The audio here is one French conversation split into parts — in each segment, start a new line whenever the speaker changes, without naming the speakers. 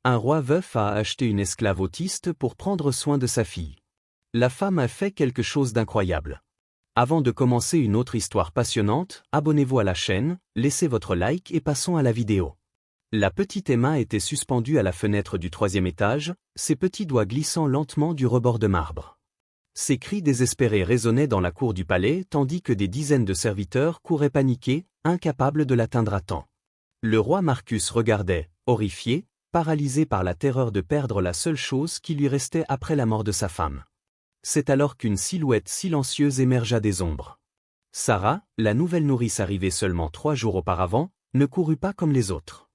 Un roi veuf a acheté une esclave autiste pour prendre soin de sa fille. La femme a fait quelque chose d'incroyable. Avant de commencer une autre histoire passionnante, abonnez-vous à la chaîne, laissez votre like et passons à la vidéo. La petite Emma était suspendue à la fenêtre du 3e étage, ses petits doigts glissant lentement du rebord de marbre. Ses cris désespérés résonnaient dans la cour du palais tandis que des dizaines de serviteurs couraient paniqués, incapables de l'atteindre à temps. Le roi Marcus regardait, horrifié, paralysé par la terreur de perdre la seule chose qui lui restait après la mort de sa femme. C'est alors qu'une silhouette silencieuse émergea des ombres. Sarah, la nouvelle nourrice arrivée seulement 3 jours auparavant, ne courut pas comme les autres.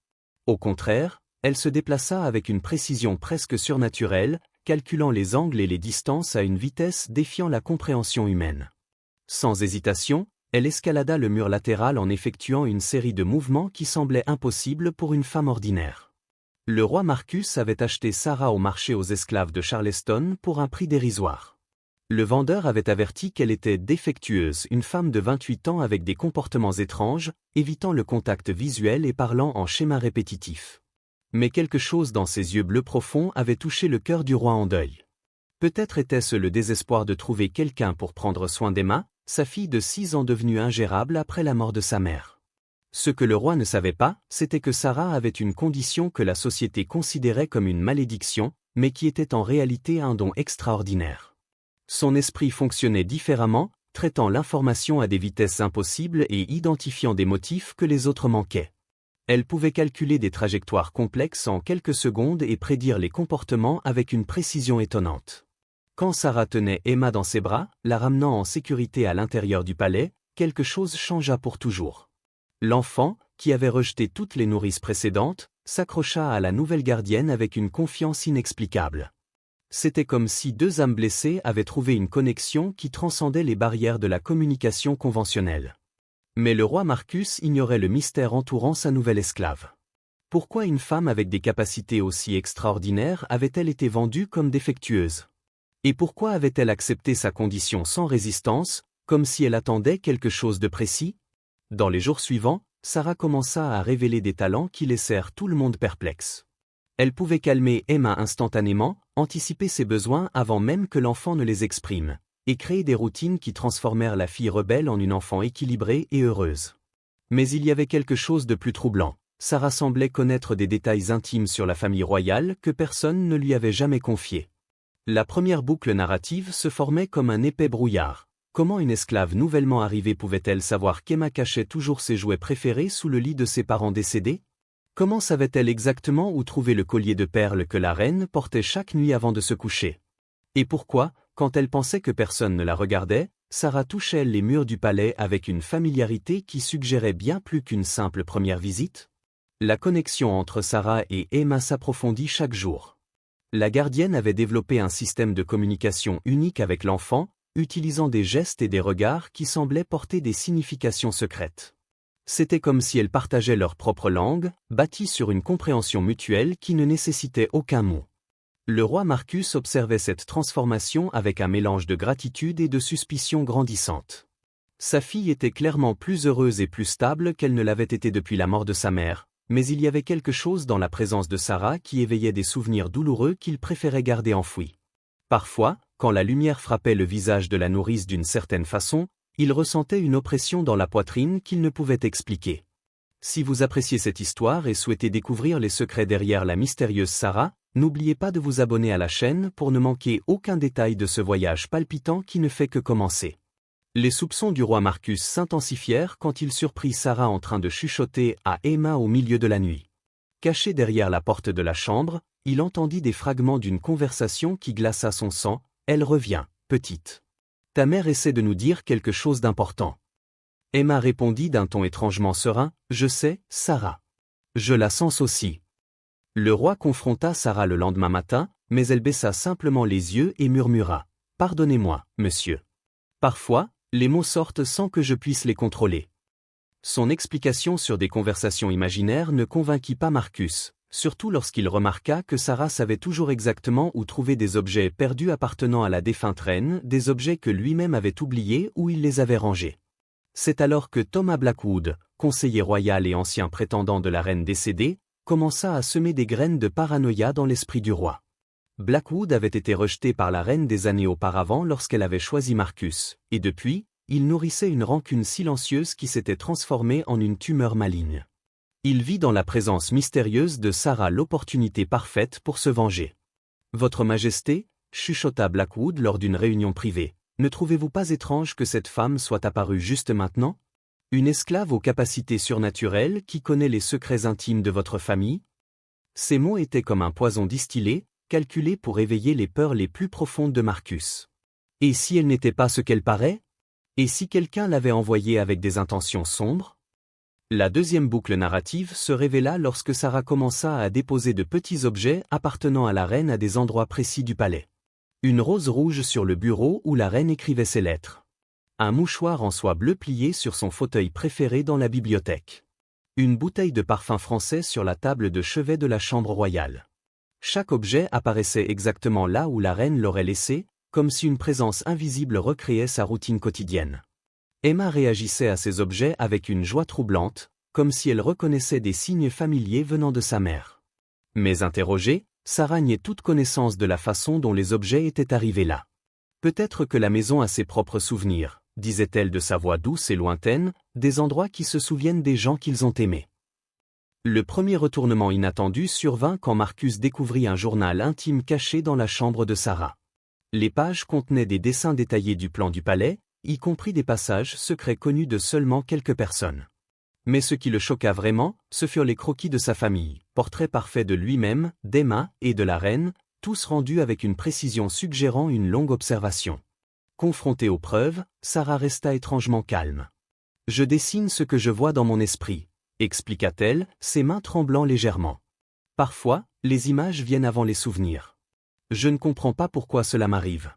Au contraire, elle se déplaça avec une précision presque surnaturelle, calculant les angles et les distances à une vitesse défiant la compréhension humaine. Sans hésitation, elle escalada le mur latéral en effectuant une série de mouvements qui semblaient impossibles pour une femme ordinaire. Le roi Marcus avait acheté Sarah au marché aux esclaves de Charleston pour un prix dérisoire. Le vendeur avait averti qu'elle était défectueuse, une femme de 28 ans avec des comportements étranges, évitant le contact visuel et parlant en schéma répétitif. Mais quelque chose dans ses yeux bleus profonds avait touché le cœur du roi en deuil. Peut-être était-ce le désespoir de trouver quelqu'un pour prendre soin d'Emma, sa fille de 6 ans devenue ingérable après la mort de sa mère. Ce que le roi ne savait pas, c'était que Sarah avait une condition que la société considérait comme une malédiction, mais qui était en réalité un don extraordinaire. Son esprit fonctionnait différemment, traitant l'information à des vitesses impossibles et identifiant des motifs que les autres manquaient. Elle pouvait calculer des trajectoires complexes en quelques secondes et prédire les comportements avec une précision étonnante. Quand Sarah tenait Emma dans ses bras, la ramenant en sécurité à l'intérieur du palais, quelque chose changea pour toujours. L'enfant, qui avait rejeté toutes les nourrices précédentes, s'accrocha à la nouvelle gardienne avec une confiance inexplicable. C'était comme si 2 âmes blessées avaient trouvé une connexion qui transcendait les barrières de la communication conventionnelle. Mais le roi Marcus ignorait le mystère entourant sa nouvelle esclave. Pourquoi une femme avec des capacités aussi extraordinaires avait-elle été vendue comme défectueuse? Et pourquoi avait-elle accepté sa condition sans résistance, comme si elle attendait quelque chose de précis? Dans les jours suivants, Sarah commença à révéler des talents qui laissèrent tout le monde perplexe. Elle pouvait calmer Emma instantanément, anticiper ses besoins avant même que l'enfant ne les exprime, et créer des routines qui transformèrent la fille rebelle en une enfant équilibrée et heureuse. Mais il y avait quelque chose de plus troublant. Sarah semblait connaître des détails intimes sur la famille royale que personne ne lui avait jamais confiés. La première boucle narrative se formait comme un épais brouillard. Comment une esclave nouvellement arrivée pouvait-elle savoir qu'Emma cachait toujours ses jouets préférés sous le lit de ses parents décédés? Comment savait-elle exactement où trouver le collier de perles que la reine portait chaque nuit avant de se coucher? Et pourquoi, quand elle pensait que personne ne la regardait, Sarah touchait les murs du palais avec une familiarité qui suggérait bien plus qu'une simple première visite? La connexion entre Sarah et Emma s'approfondit chaque jour. La gardienne avait développé un système de communication unique avec l'enfant, utilisant des gestes et des regards qui semblaient porter des significations secrètes. C'était comme si elles partageaient leur propre langue, bâtie sur une compréhension mutuelle qui ne nécessitait aucun mot. Le roi Marcus observait cette transformation avec un mélange de gratitude et de suspicion grandissante. Sa fille était clairement plus heureuse et plus stable qu'elle ne l'avait été depuis la mort de sa mère, mais il y avait quelque chose dans la présence de Sarah qui éveillait des souvenirs douloureux qu'il préférait garder enfouis. Parfois, quand la lumière frappait le visage de la nourrice d'une certaine façon, il ressentait une oppression dans la poitrine qu'il ne pouvait expliquer. Si vous appréciez cette histoire et souhaitez découvrir les secrets derrière la mystérieuse Sarah, n'oubliez pas de vous abonner à la chaîne pour ne manquer aucun détail de ce voyage palpitant qui ne fait que commencer. Les soupçons du roi Marcus s'intensifièrent quand il surprit Sarah en train de chuchoter à Emma au milieu de la nuit. Caché derrière la porte de la chambre, il entendit des fragments d'une conversation qui glaça son sang. Elle revient, petite. Ta mère essaie de nous dire quelque chose d'important. Emma répondit d'un ton étrangement serein, je sais, Sarah. Je la sens aussi. Le roi confronta Sarah le lendemain matin, mais elle baissa simplement les yeux et murmura, pardonnez-moi, monsieur. Parfois, les mots sortent sans que je puisse les contrôler. Son explication sur des conversations imaginaires ne convainquit pas Marcus, surtout lorsqu'il remarqua que Sarah savait toujours exactement où trouver des objets perdus appartenant à la défunte reine, des objets que lui-même avait oubliés ou il les avait rangés. C'est alors que Thomas Blackwood, conseiller royal et ancien prétendant de la reine décédée, commença à semer des graines de paranoïa dans l'esprit du roi. Blackwood avait été rejeté par la reine des années auparavant lorsqu'elle avait choisi Marcus, et depuis, il nourrissait une rancune silencieuse qui s'était transformée en une tumeur maligne. Il vit dans la présence mystérieuse de Sarah l'opportunité parfaite pour se venger. « Votre Majesté » chuchota Blackwood lors d'une réunion privée, « ne trouvez-vous pas étrange que cette femme soit apparue juste maintenant? Une esclave aux capacités surnaturelles qui connaît les secrets intimes de votre famille ?» Ces mots étaient comme un poison distillé, calculé pour éveiller les peurs les plus profondes de Marcus. Et si elle n'était pas ce qu'elle paraît? Et si quelqu'un l'avait envoyée avec des intentions sombres? La deuxième boucle narrative se révéla lorsque Sarah commença à déposer de petits objets appartenant à la reine à des endroits précis du palais. Une rose rouge sur le bureau où la reine écrivait ses lettres. Un mouchoir en soie bleue plié sur son fauteuil préféré dans la bibliothèque. Une bouteille de parfum français sur la table de chevet de la chambre royale. Chaque objet apparaissait exactement là où la reine l'aurait laissé, comme si une présence invisible recréait sa routine quotidienne. Emma réagissait à ces objets avec une joie troublante, comme si elle reconnaissait des signes familiers venant de sa mère. Mais interrogée, Sarah niait toute connaissance de la façon dont les objets étaient arrivés là. Peut-être que la maison a ses propres souvenirs, disait-elle de sa voix douce et lointaine, des endroits qui se souviennent des gens qu'ils ont aimés. Le premier retournement inattendu survint quand Marcus découvrit un journal intime caché dans la chambre de Sarah. Les pages contenaient des dessins détaillés du plan du palais, y compris des passages secrets connus de seulement quelques personnes. Mais ce qui le choqua vraiment, ce furent les croquis de sa famille, portraits parfaits de lui-même, d'Emma et de la reine, tous rendus avec une précision suggérant une longue observation. Confrontée aux preuves, Sarah resta étrangement calme. « Je dessine ce que je vois dans mon esprit », expliqua-t-elle, ses mains tremblant légèrement. « Parfois, les images viennent avant les souvenirs. Je ne comprends pas pourquoi cela m'arrive. »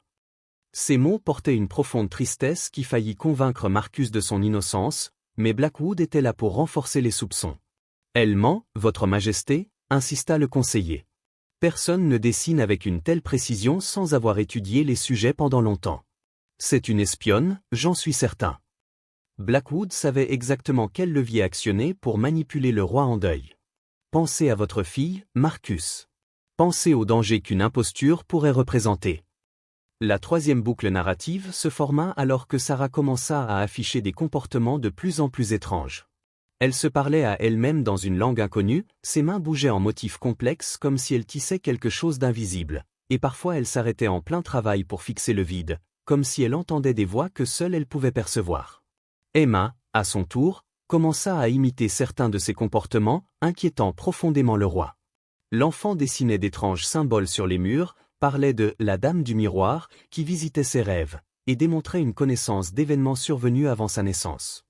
Ces mots portaient une profonde tristesse qui faillit convaincre Marcus de son innocence, mais Blackwood était là pour renforcer les soupçons. « Elle ment, Votre Majesté » insista le conseiller. « Personne ne dessine avec une telle précision sans avoir étudié les sujets pendant longtemps. C'est une espionne, j'en suis certain. » Blackwood savait exactement quel levier actionner pour manipuler le roi en deuil. « Pensez à votre fille, Marcus. Pensez au danger qu'une imposture pourrait représenter. » La troisième boucle narrative se forma alors que Sarah commença à afficher des comportements de plus en plus étranges. Elle se parlait à elle-même dans une langue inconnue, ses mains bougeaient en motifs complexes comme si elle tissait quelque chose d'invisible, et parfois elle s'arrêtait en plein travail pour fixer le vide, comme si elle entendait des voix que seule elle pouvait percevoir. Emma, à son tour, commença à imiter certains de ces comportements, inquiétant profondément le roi. L'enfant dessinait d'étranges symboles sur les murs, parlait de « la dame du miroir » qui visitait ses rêves, et démontrait une connaissance d'événements survenus avant sa naissance.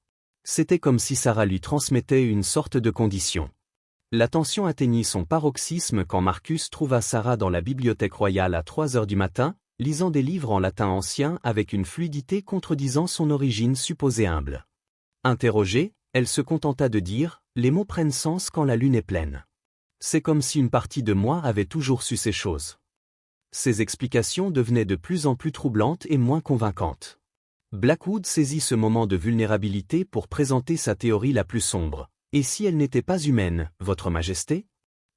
C'était comme si Sarah lui transmettait une sorte de condition. La tension atteignit son paroxysme quand Marcus trouva Sarah dans la bibliothèque royale à 3 heures du matin, lisant des livres en latin ancien avec une fluidité contredisant son origine supposée humble. Interrogée, elle se contenta de dire « Les mots prennent sens quand la lune est pleine. C'est comme si une partie de moi avait toujours su ces choses. » Ces explications devenaient de plus en plus troublantes et moins convaincantes. Blackwood saisit ce moment de vulnérabilité pour présenter sa théorie la plus sombre. « Et si elle n'était pas humaine, Votre Majesté?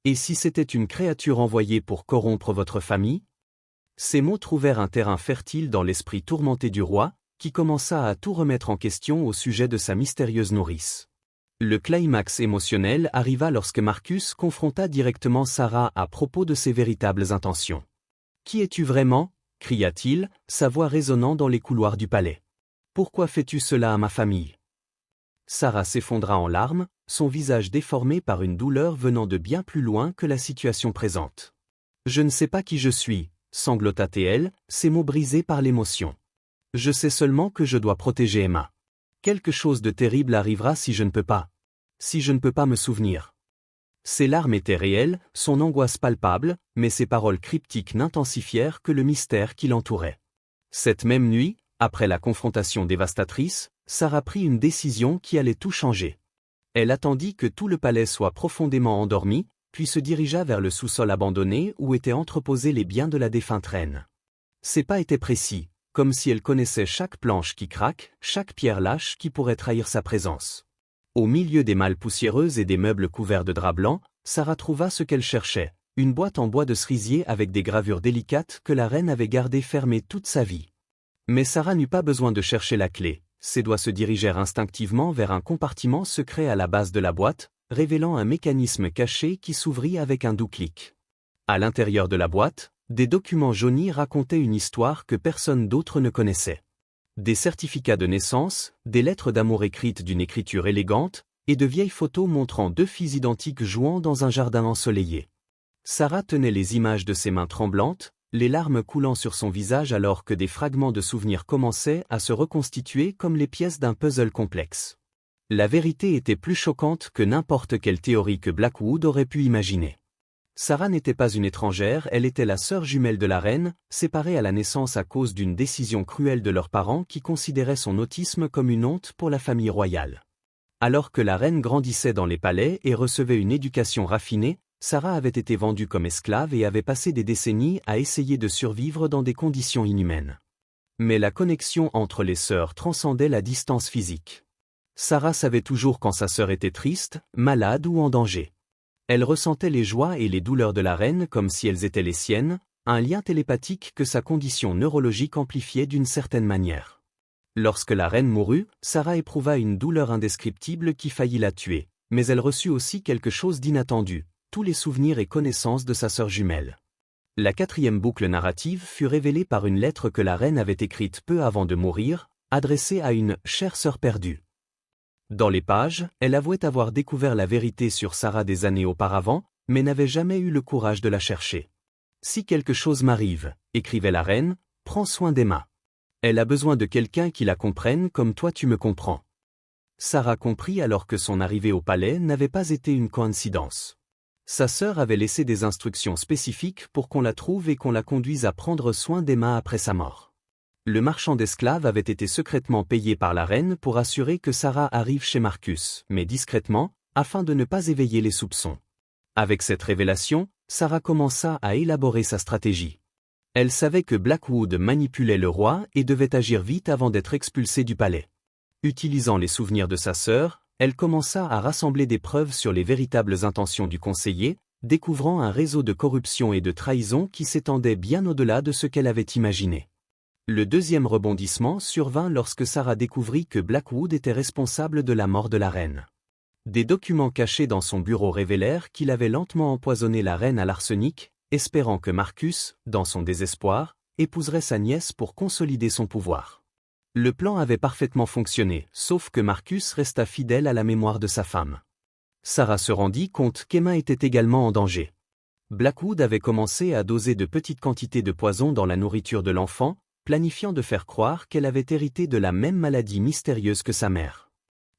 Et si c'était une créature envoyée pour corrompre votre famille ?» Ces mots trouvèrent un terrain fertile dans l'esprit tourmenté du roi, qui commença à tout remettre en question au sujet de sa mystérieuse nourrice. Le climax émotionnel arriva lorsque Marcus confronta directement Sarah à propos de ses véritables intentions. « Qui es-tu vraiment » cria-t-il, sa voix résonnant dans les couloirs du palais. « Pourquoi fais-tu cela à ma famille ?» Sarah s'effondra en larmes, son visage déformé par une douleur venant de bien plus loin que la situation présente. « Je ne sais pas qui je suis » sanglota-t-elle, ses mots brisés par l'émotion. « Je sais seulement que je dois protéger Emma. Quelque chose de terrible arrivera si je ne peux pas. Si je ne peux pas me souvenir. » Ses larmes étaient réelles, son angoisse palpable, mais ses paroles cryptiques n'intensifièrent que le mystère qui l'entourait. Cette même nuit, après la confrontation dévastatrice, Sarah prit une décision qui allait tout changer. Elle attendit que tout le palais soit profondément endormi, puis se dirigea vers le sous-sol abandonné où étaient entreposés les biens de la défunte reine. Ses pas étaient précis, comme si elle connaissait chaque planche qui craque, chaque pierre lâche qui pourrait trahir sa présence. Au milieu des malles poussiéreuses et des meubles couverts de drap blanc, Sarah trouva ce qu'elle cherchait, une boîte en bois de cerisier avec des gravures délicates que la reine avait gardées fermées toute sa vie. Mais Sarah n'eut pas besoin de chercher la clé, ses doigts se dirigèrent instinctivement vers un compartiment secret à la base de la boîte, révélant un mécanisme caché qui s'ouvrit avec un doux clic. À l'intérieur de la boîte, des documents jaunis racontaient une histoire que personne d'autre ne connaissait. Des certificats de naissance, des lettres d'amour écrites d'une écriture élégante, et de vieilles photos montrant deux filles identiques jouant dans un jardin ensoleillé. Sarah tenait les images de ses mains tremblantes, les larmes coulant sur son visage alors que des fragments de souvenirs commençaient à se reconstituer comme les pièces d'un puzzle complexe. La vérité était plus choquante que n'importe quelle théorie que Blackwood aurait pu imaginer. Sarah n'était pas une étrangère, elle était la sœur jumelle de la reine, séparée à la naissance à cause d'une décision cruelle de leurs parents qui considéraient son autisme comme une honte pour la famille royale. Alors que la reine grandissait dans les palais et recevait une éducation raffinée, Sarah avait été vendue comme esclave et avait passé des décennies à essayer de survivre dans des conditions inhumaines. Mais la connexion entre les sœurs transcendait la distance physique. Sarah savait toujours quand sa sœur était triste, malade ou en danger. Elle ressentait les joies et les douleurs de la reine comme si elles étaient les siennes, un lien télépathique que sa condition neurologique amplifiait d'une certaine manière. Lorsque la reine mourut, Sarah éprouva une douleur indescriptible qui faillit la tuer, mais elle reçut aussi quelque chose d'inattendu, tous les souvenirs et connaissances de sa sœur jumelle. La quatrième boucle narrative fut révélée par une lettre que la reine avait écrite peu avant de mourir, adressée à une « chère sœur perdue ». Dans les pages, elle avouait avoir découvert la vérité sur Sarah des années auparavant, mais n'avait jamais eu le courage de la chercher. « Si quelque chose m'arrive, écrivait la reine, prends soin d'Emma. Elle a besoin de quelqu'un qui la comprenne comme toi tu me comprends. » Sarah comprit alors que son arrivée au palais n'avait pas été une coïncidence. Sa sœur avait laissé des instructions spécifiques pour qu'on la trouve et qu'on la conduise à prendre soin d'Emma après sa mort. Le marchand d'esclaves avait été secrètement payé par la reine pour assurer que Sarah arrive chez Marcus, mais discrètement, afin de ne pas éveiller les soupçons. Avec cette révélation, Sarah commença à élaborer sa stratégie. Elle savait que Blackwood manipulait le roi et devait agir vite avant d'être expulsée du palais. Utilisant les souvenirs de sa sœur, elle commença à rassembler des preuves sur les véritables intentions du conseiller, découvrant un réseau de corruption et de trahison qui s'étendait bien au-delà de ce qu'elle avait imaginé. Le deuxième rebondissement survint lorsque Sarah découvrit que Blackwood était responsable de la mort de la reine. Des documents cachés dans son bureau révélèrent qu'il avait lentement empoisonné la reine à l'arsenic, espérant que Marcus, dans son désespoir, épouserait sa nièce pour consolider son pouvoir. Le plan avait parfaitement fonctionné, sauf que Marcus resta fidèle à la mémoire de sa femme. Sarah se rendit compte qu'Emma était également en danger. Blackwood avait commencé à doser de petites quantités de poison dans la nourriture de l'enfant, planifiant de faire croire qu'elle avait hérité de la même maladie mystérieuse que sa mère.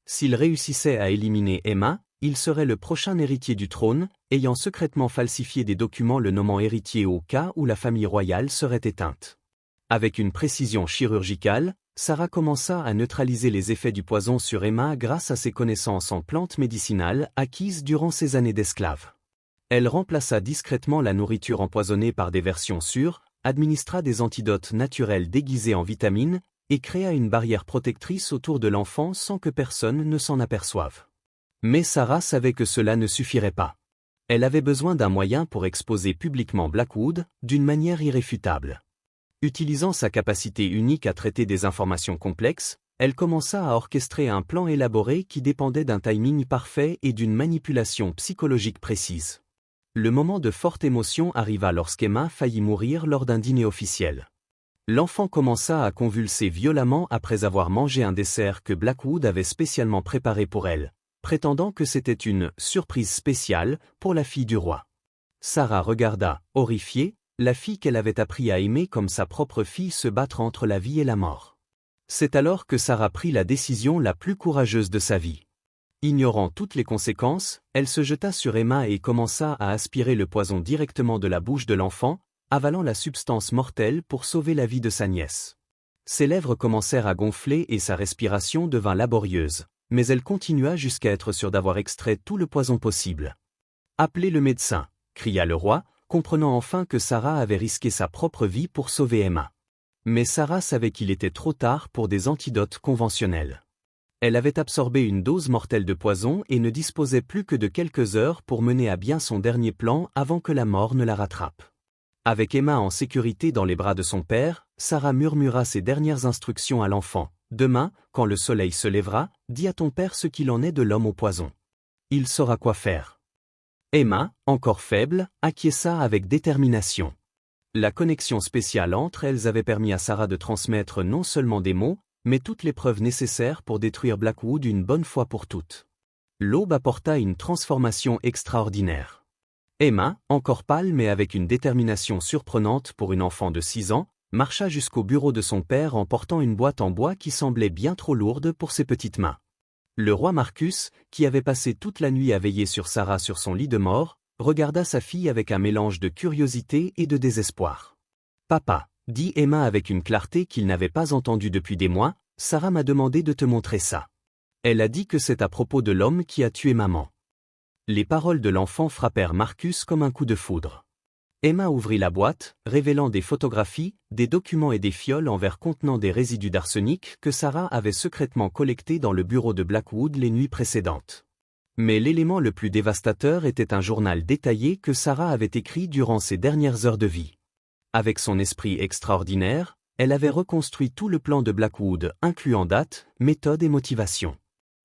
S'il réussissait à éliminer Emma, il serait le prochain héritier du trône, ayant secrètement falsifié des documents le nommant héritier au cas où la famille royale serait éteinte. Avec une précision chirurgicale, Sarah commença à neutraliser les effets du poison sur Emma grâce à ses connaissances en plantes médicinales acquises durant ses années d'esclave. Elle remplaça discrètement la nourriture empoisonnée par des versions sûres, administra des antidotes naturels déguisés en vitamines, et créa une barrière protectrice autour de l'enfant sans que personne ne s'en aperçoive. Mais Sarah savait que cela ne suffirait pas. Elle avait besoin d'un moyen pour exposer publiquement Blackwood, d'une manière irréfutable. Utilisant sa capacité unique à traiter des informations complexes, elle commença à orchestrer un plan élaboré qui dépendait d'un timing parfait et d'une manipulation psychologique précise. Le moment de forte émotion arriva lorsqu'Emma faillit mourir lors d'un dîner officiel. L'enfant commença à convulser violemment après avoir mangé un dessert que Blackwood avait spécialement préparé pour elle, prétendant que c'était une « surprise spéciale » pour la fille du roi. Sarah regarda, horrifiée, la fille qu'elle avait appris à aimer comme sa propre fille se battre entre la vie et la mort. C'est alors que Sarah prit la décision la plus courageuse de sa vie. Ignorant toutes les conséquences, elle se jeta sur Emma et commença à aspirer le poison directement de la bouche de l'enfant, avalant la substance mortelle pour sauver la vie de sa nièce. Ses lèvres commencèrent à gonfler et sa respiration devint laborieuse, mais elle continua jusqu'à être sûre d'avoir extrait tout le poison possible. « Appelez le médecin !» cria le roi, comprenant enfin que Sarah avait risqué sa propre vie pour sauver Emma. Mais Sarah savait qu'il était trop tard pour des antidotes conventionnels. Elle avait absorbé une dose mortelle de poison et ne disposait plus que de quelques heures pour mener à bien son dernier plan avant que la mort ne la rattrape. Avec Emma en sécurité dans les bras de son père, Sarah murmura ses dernières instructions à l'enfant. « Demain, quand le soleil se lèvera, dis à ton père ce qu'il en est de l'homme au poison. Il saura quoi faire. » Emma, encore faible, acquiesça avec détermination. La connexion spéciale entre elles avait permis à Sarah de transmettre non seulement des mots, mais toutes les preuves nécessaires pour détruire Blackwood une bonne fois pour toutes. L'aube apporta une transformation extraordinaire. Emma, encore pâle mais avec une détermination surprenante pour une enfant de 6 ans, marcha jusqu'au bureau de son père en portant une boîte en bois qui semblait bien trop lourde pour ses petites mains. Le roi Marcus, qui avait passé toute la nuit à veiller sur Sarah sur son lit de mort, regarda sa fille avec un mélange de curiosité et de désespoir. « Papa, » dit Emma avec une clarté qu'il n'avait pas entendue depuis des mois, « Sarah m'a demandé de te montrer ça. Elle a dit que c'est à propos de l'homme qui a tué maman. » Les paroles de l'enfant frappèrent Marcus comme un coup de foudre. Emma ouvrit la boîte, révélant des photographies, des documents et des fioles en verre contenant des résidus d'arsenic que Sarah avait secrètement collectés dans le bureau de Blackwood les nuits précédentes. Mais l'élément le plus dévastateur était un journal détaillé que Sarah avait écrit durant ses dernières heures de vie. Avec son esprit extraordinaire, elle avait reconstruit tout le plan de Blackwood, incluant date, méthode et motivation.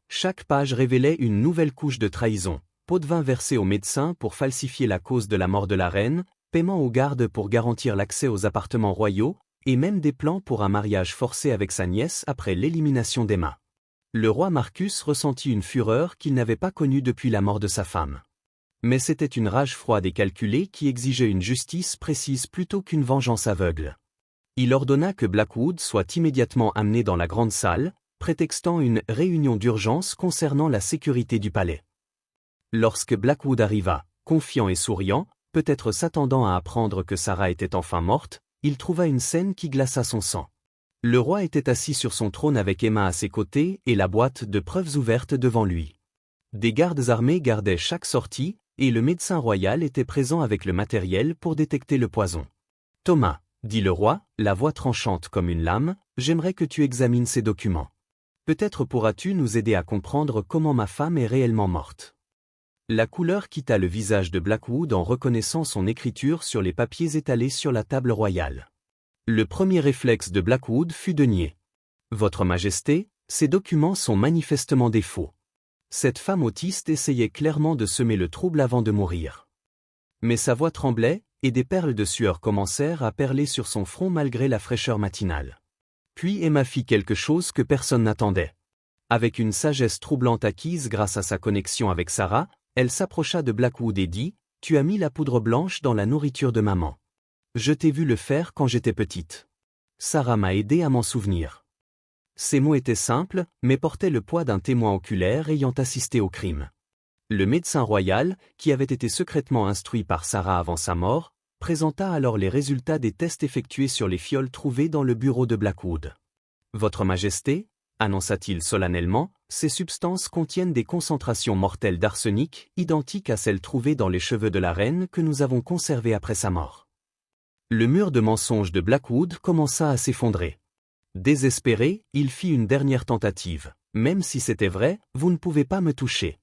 Chaque page révélait une nouvelle couche de trahison. Pot de vin versé au médecin pour falsifier la cause de la mort de la reine, paiement aux gardes pour garantir l'accès aux appartements royaux, et même des plans pour un mariage forcé avec sa nièce après l'élimination d'Emma. Le roi Marcus ressentit une fureur qu'il n'avait pas connue depuis la mort de sa femme. Mais c'était une rage froide et calculée qui exigeait une justice précise plutôt qu'une vengeance aveugle. Il ordonna que Blackwood soit immédiatement amené dans la grande salle, prétextant une réunion d'urgence concernant la sécurité du palais. Lorsque Blackwood arriva, confiant et souriant, peut-être s'attendant à apprendre que Sarah était enfin morte, il trouva une scène qui glaça son sang. Le roi était assis sur son trône avec Emma à ses côtés et la boîte de preuves ouverte devant lui. Des gardes armés gardaient chaque sortie, et le médecin royal était présent avec le matériel pour détecter le poison. « Thomas, » dit le roi, la voix tranchante comme une lame, « j'aimerais que tu examines ces documents. Peut-être pourras-tu nous aider à comprendre comment ma femme est réellement morte. » La couleur quitta le visage de Blackwood en reconnaissant son écriture sur les papiers étalés sur la table royale. Le premier réflexe de Blackwood fut de nier. « Votre Majesté, ces documents sont manifestement des faux. » Cette femme autiste essayait clairement de semer le trouble avant de mourir. Mais sa voix tremblait, et des perles de sueur commencèrent à perler sur son front malgré la fraîcheur matinale. Puis Emma fit quelque chose que personne n'attendait. Avec une sagesse troublante acquise grâce à sa connexion avec Sarah, elle s'approcha de Blackwood et dit « Tu as mis la poudre blanche dans la nourriture de maman. Je t'ai vu le faire quand j'étais petite. Sarah m'a aidé à m'en souvenir. » Ces mots étaient simples, mais portaient le poids d'un témoin oculaire ayant assisté au crime. Le médecin royal, qui avait été secrètement instruit par Sarah avant sa mort, présenta alors les résultats des tests effectués sur les fioles trouvées dans le bureau de Blackwood. « Votre Majesté, » annonça-t-il solennellement, ces substances contiennent des concentrations mortelles d'arsenic, identiques à celles trouvées dans les cheveux de la reine que nous avons conservées après sa mort. Le mur de mensonges de Blackwood commença à s'effondrer. Désespéré, il fit une dernière tentative. « Même si c'était vrai, vous ne pouvez pas me toucher.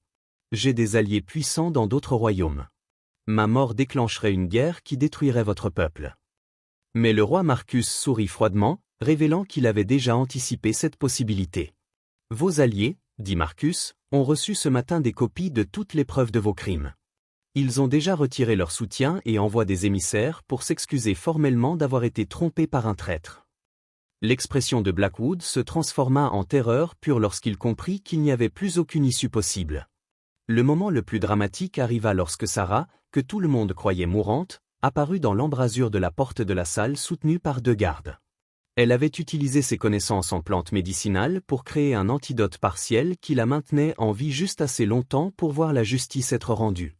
J'ai des alliés puissants dans d'autres royaumes. Ma mort déclencherait une guerre qui détruirait votre peuple. » Mais le roi Marcus sourit froidement, révélant qu'il avait déjà anticipé cette possibilité. « Vos alliés, » dit Marcus, « ont reçu ce matin des copies de toutes les preuves de vos crimes. Ils ont déjà retiré leur soutien et envoient des émissaires pour s'excuser formellement d'avoir été trompés par un traître. » L'expression de Blackwood se transforma en terreur pure lorsqu'il comprit qu'il n'y avait plus aucune issue possible. Le moment le plus dramatique arriva lorsque Sarah, que tout le monde croyait mourante, apparut dans l'embrasure de la porte de la salle soutenue par 2 gardes. Elle avait utilisé ses connaissances en plantes médicinales pour créer un antidote partiel qui la maintenait en vie juste assez longtemps pour voir la justice être rendue.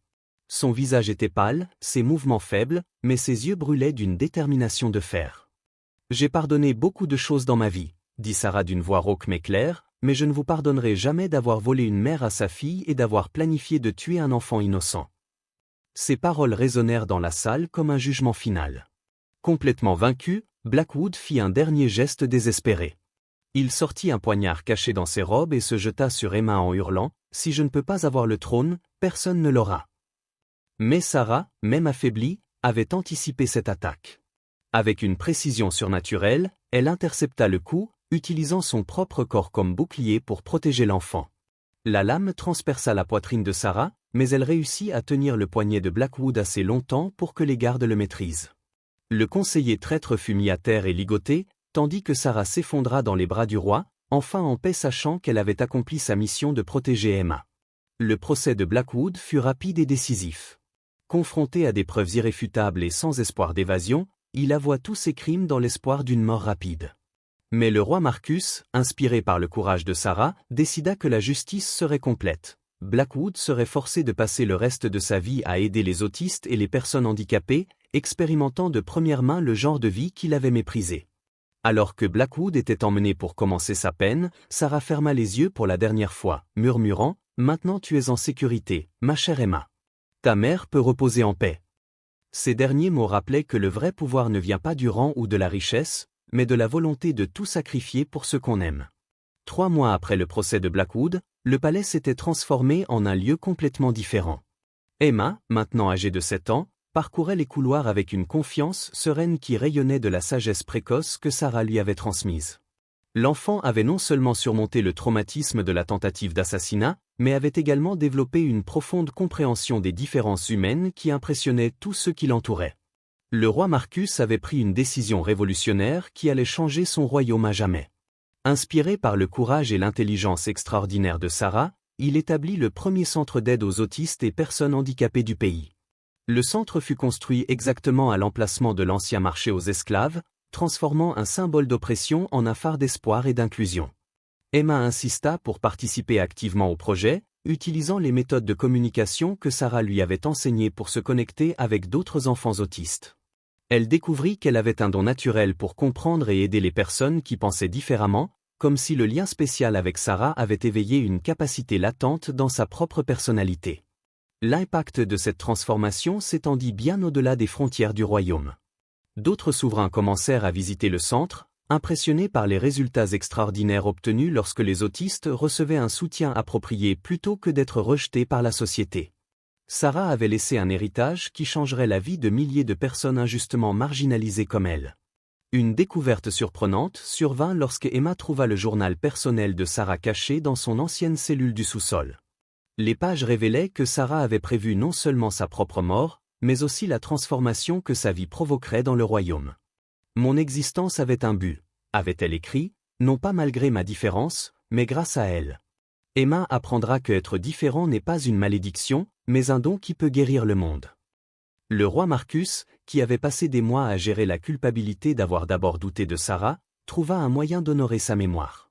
Son visage était pâle, ses mouvements faibles, mais ses yeux brûlaient d'une détermination de fer. « J'ai pardonné beaucoup de choses dans ma vie, » dit Sarah d'une voix rauque mais claire, « mais je ne vous pardonnerai jamais d'avoir volé une mère à sa fille et d'avoir planifié de tuer un enfant innocent. » Ces paroles résonnèrent dans la salle comme un jugement final. Complètement vaincu, Blackwood fit un dernier geste désespéré. Il sortit un poignard caché dans ses robes et se jeta sur Emma en hurlant, « Si je ne peux pas avoir le trône, personne ne l'aura. » Mais Sarah, même affaiblie, avait anticipé cette attaque. Avec une précision surnaturelle, elle intercepta le coup, utilisant son propre corps comme bouclier pour protéger l'enfant. La lame transperça la poitrine de Sarah, mais elle réussit à tenir le poignet de Blackwood assez longtemps pour que les gardes le maîtrisent. Le conseiller traître fut mis à terre et ligoté, tandis que Sarah s'effondra dans les bras du roi, enfin en paix sachant qu'elle avait accompli sa mission de protéger Emma. Le procès de Blackwood fut rapide et décisif. Confronté à des preuves irréfutables et sans espoir d'évasion, il avoua tous ses crimes dans l'espoir d'une mort rapide. Mais le roi Marcus, inspiré par le courage de Sarah, décida que la justice serait complète. Blackwood serait forcé de passer le reste de sa vie à aider les autistes et les personnes handicapées, expérimentant de première main le genre de vie qu'il avait méprisé. Alors que Blackwood était emmené pour commencer sa peine, Sarah ferma les yeux pour la dernière fois, murmurant « Maintenant tu es en sécurité, ma chère Emma. Ta mère peut reposer en paix. » Ces derniers mots rappelaient que le vrai pouvoir ne vient pas du rang ou de la richesse, mais de la volonté de tout sacrifier pour ce qu'on aime. 3 mois après le procès de Blackwood, le palais s'était transformé en un lieu complètement différent. Emma, maintenant âgée de 7 ans, parcourait les couloirs avec une confiance sereine qui rayonnait de la sagesse précoce que Sarah lui avait transmise. L'enfant avait non seulement surmonté le traumatisme de la tentative d'assassinat, mais avait également développé une profonde compréhension des différences humaines qui impressionnaient tous ceux qui l'entouraient. Le roi Marcus avait pris une décision révolutionnaire qui allait changer son royaume à jamais. Inspiré par le courage et l'intelligence extraordinaire de Sarah, il établit le premier centre d'aide aux autistes et personnes handicapées du pays. Le centre fut construit exactement à l'emplacement de l'ancien marché aux esclaves, transformant un symbole d'oppression en un phare d'espoir et d'inclusion. Emma insista pour participer activement au projet, utilisant les méthodes de communication que Sarah lui avait enseignées pour se connecter avec d'autres enfants autistes. Elle découvrit qu'elle avait un don naturel pour comprendre et aider les personnes qui pensaient différemment, comme si le lien spécial avec Sarah avait éveillé une capacité latente dans sa propre personnalité. L'impact de cette transformation s'étendit bien au-delà des frontières du royaume. D'autres souverains commencèrent à visiter le centre, impressionnés par les résultats extraordinaires obtenus lorsque les autistes recevaient un soutien approprié plutôt que d'être rejetés par la société. Sarah avait laissé un héritage qui changerait la vie de milliers de personnes injustement marginalisées comme elle. Une découverte surprenante survint lorsque Emma trouva le journal personnel de Sarah caché dans son ancienne cellule du sous-sol. Les pages révélaient que Sarah avait prévu non seulement sa propre mort, mais aussi la transformation que sa vie provoquerait dans le royaume. « Mon existence avait un but », avait-elle écrit, non pas malgré ma différence, mais grâce à elle. Emma apprendra que être différent n'est pas une malédiction, mais un don qui peut guérir le monde. Le roi Marcus, qui avait passé des mois à gérer la culpabilité d'avoir d'abord douté de Sarah, trouva un moyen d'honorer sa mémoire.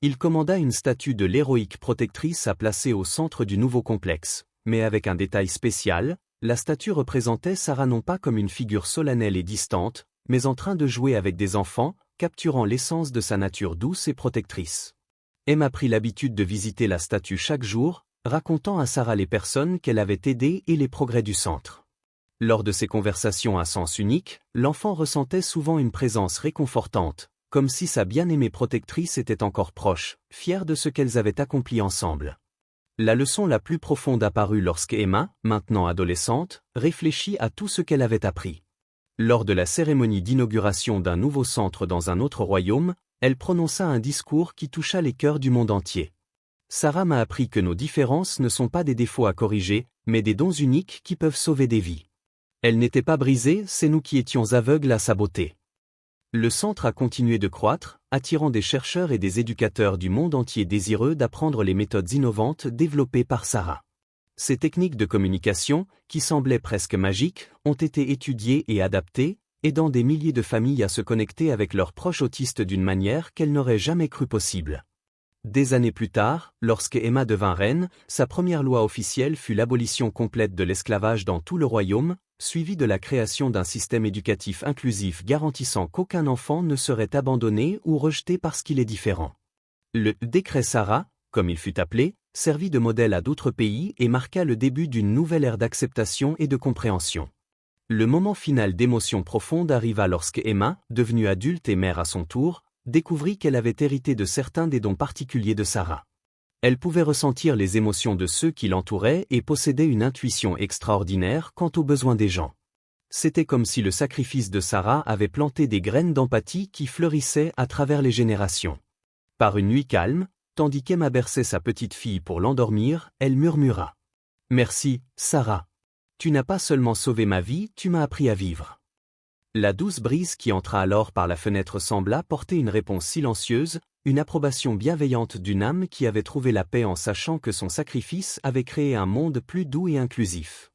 Il commanda une statue de l'héroïque protectrice à placer au centre du nouveau complexe, mais avec un détail spécial, la statue représentait Sarah non pas comme une figure solennelle et distante, mais en train de jouer avec des enfants, capturant l'essence de sa nature douce et protectrice. Emma prit l'habitude de visiter la statue chaque jour, racontant à Sarah les personnes qu'elle avait aidées et les progrès du centre. Lors de ces conversations à sens unique, l'enfant ressentait souvent une présence réconfortante, comme si sa bien-aimée protectrice était encore proche, fière de ce qu'elles avaient accompli ensemble. La leçon la plus profonde apparut lorsque Emma, maintenant adolescente, réfléchit à tout ce qu'elle avait appris. Lors de la cérémonie d'inauguration d'un nouveau centre dans un autre royaume, elle prononça un discours qui toucha les cœurs du monde entier. Sarah m'a appris que nos différences ne sont pas des défauts à corriger, mais des dons uniques qui peuvent sauver des vies. Elle n'était pas brisée, c'est nous qui étions aveugles à sa beauté. Le centre a continué de croître, attirant des chercheurs et des éducateurs du monde entier désireux d'apprendre les méthodes innovantes développées par Sarah. Ces techniques de communication, qui semblaient presque magiques, ont été étudiées et adaptées, aidant des milliers de familles à se connecter avec leurs proches autistes d'une manière qu'elles n'auraient jamais cru possible. Des années plus tard, lorsque Emma devint reine, sa première loi officielle fut l'abolition complète de l'esclavage dans tout le royaume, suivie de la création d'un système éducatif inclusif garantissant qu'aucun enfant ne serait abandonné ou rejeté parce qu'il est différent. Le « décret Sarah », comme il fut appelé, servit de modèle à d'autres pays et marqua le début d'une nouvelle ère d'acceptation et de compréhension. Le moment final d'émotion profonde arriva lorsque Emma, devenue adulte et mère à son tour, découvrit qu'elle avait hérité de certains des dons particuliers de Sarah. Elle pouvait ressentir les émotions de ceux qui l'entouraient et possédait une intuition extraordinaire quant aux besoins des gens. C'était comme si le sacrifice de Sarah avait planté des graines d'empathie qui fleurissaient à travers les générations. Par une nuit calme, tandis qu'Emma berçait sa petite fille pour l'endormir, elle murmura. « Merci, Sarah. Tu n'as pas seulement sauvé ma vie, tu m'as appris à vivre. » La douce brise qui entra alors par la fenêtre sembla porter une réponse silencieuse, une approbation bienveillante d'une âme qui avait trouvé la paix en sachant que son sacrifice avait créé un monde plus doux et inclusif.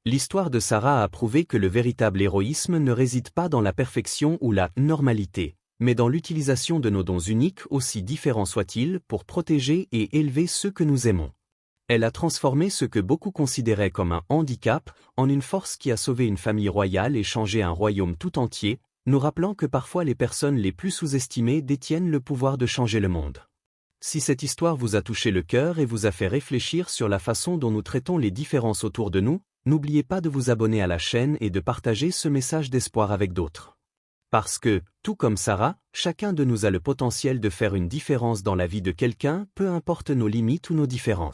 L'histoire de Sarah a prouvé que le véritable héroïsme ne réside pas dans la perfection ou la normalité, mais dans l'utilisation de nos dons uniques, aussi différents soient-ils, pour protéger et élever ceux que nous aimons. Elle a transformé ce que beaucoup considéraient comme un handicap en une force qui a sauvé une famille royale et changé un royaume tout entier, nous rappelant que parfois les personnes les plus sous-estimées détiennent le pouvoir de changer le monde. Si cette histoire vous a touché le cœur et vous a fait réfléchir sur la façon dont nous traitons les différences autour de nous, n'oubliez pas de vous abonner à la chaîne et de partager ce message d'espoir avec d'autres. Parce que, tout comme Sarah, chacun de nous a le potentiel de faire une différence dans la vie de quelqu'un, peu importe nos limites ou nos différences.